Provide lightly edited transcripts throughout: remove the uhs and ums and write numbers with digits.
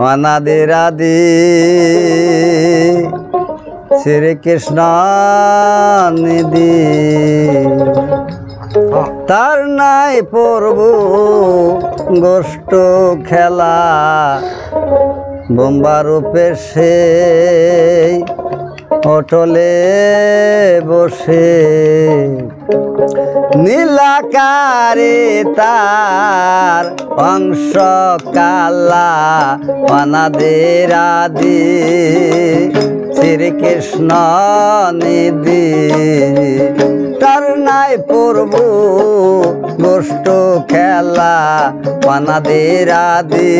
অনাদি রাধি শ্রীকৃষ্ণ নিধি তার নাই প্রভু গোষ্ঠ খেলা বোম্বা রূপে সেই অটলে বসে নীলাকারে তার অংশ কালা অনাদের আদি শ্রীকৃষ্ণ নিধি তার নাই প্রভু গোষ্ঠ খেলা অনাদের আদি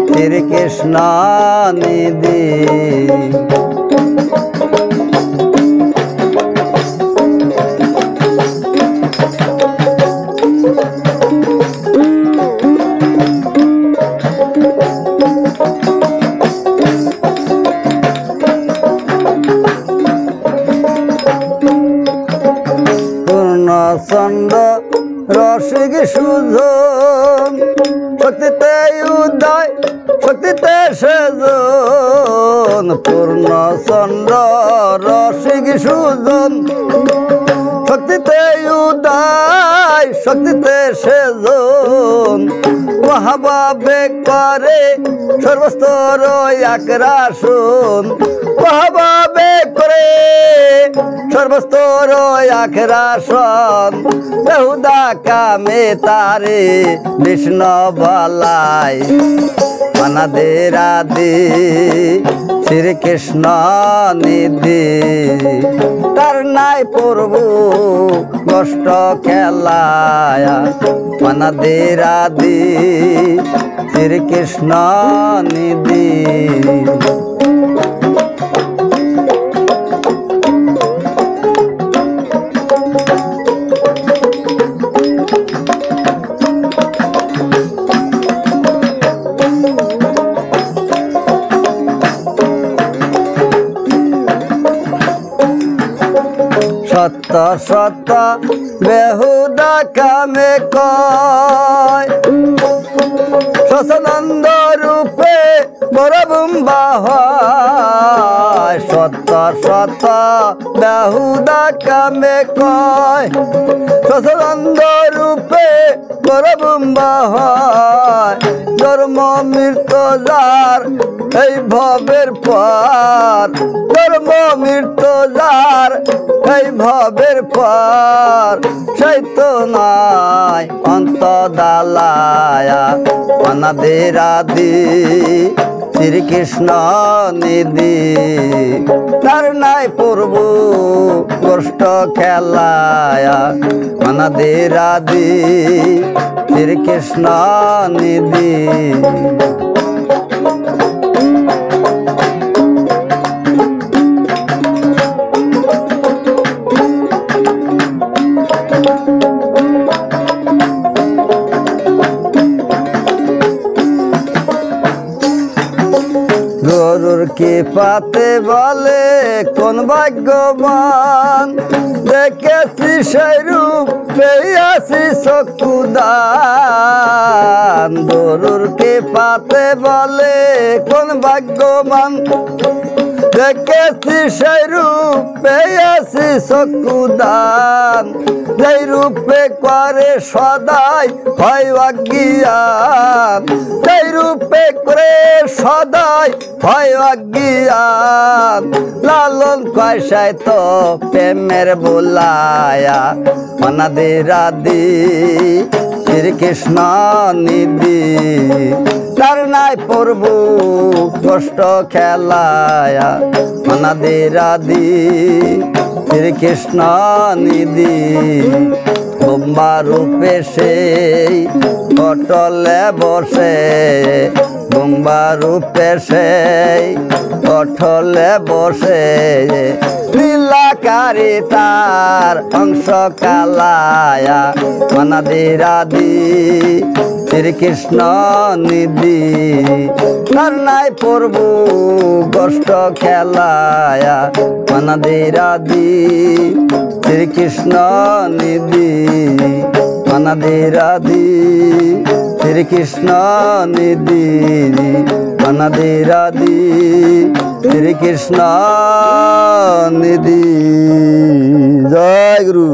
শ্রীকৃষ্ণ নিধি চন্দ্র রসিক সুজন শক্তিতে উদয় শক্তিতে সেজন পূর্ণ চন্দ্র রসিক সুজন শক্তিতে উদয় শক্তিতে সেজন মহাভাবে করে সর্বস্তর আগ্রাসন মহাভাবে করে সর্বস্তর আগ্রাসন বেহুদা কামে তারে বিষ্ণু বলাই অনাদের আদি শ্রীকৃষ্ণ নিধি তার নাই প্রভু গোষ্ঠ খেলায় অনাদের আদি শ্রীকৃষ্ণ নিধি সত্য সত্য বেহুদা কামে কয় সচনন্দ রূপে বরবুম্বা হয় সত্য সত্য বেহুদা কামে কয় সচনন্দ রূপে বরবুম্বা হয় জন্ম মৃত্যু যার এই ভবের পর জন্ম মৃত্যু যার এই ভবের পর সেই তো নয় অন্ত দালায়া অনাদের আদি শ্রীকৃষ্ণ নিধি তার নাই প্রভু গোষ্ঠ খেলায়া অনাদের আদি শ্রীকৃষ্ণ নিধি গরুর কি পাতে বলে কোন ভাগ্যবান দেখেছি সেই রূপ পেয়েছি চক্ষুদান গরুর কি পাতে বলে কোন ভাগ্যবান দেখেছি সেই রূপ পেয়েছি চক্ষুদান যেই রূপে করে সদাই হয় অজ্ঞান যেই রূপে করে সদাই হয় অজ্ঞান লালন কয়সায় তো প্রেমের বোলায়া অনাদের আদি শ্রীকৃষ্ণ নিধি তার নাই প্রভু গোষ্ঠ খেলায়া অনাদের আদি শ্রীকৃষ্ণ নিধি বোম্বা রূপে সেই অটলে বসে বোম্বা রূপে সেই অটলে বসে নীলাকারে তার অংশ কালায়া অনাদের আদি শ্রীকৃষ্ণ নিধি তার নাই প্রভু গোষ্ঠ খেলায়া অনাদের আদি শ্রীকৃষ্ণ নিধি অনাদের আদি শ্রীকৃষ্ণ নিধি অনাদি রাধি শ্রীকৃষ্ণ নিধি। জয় গুরু।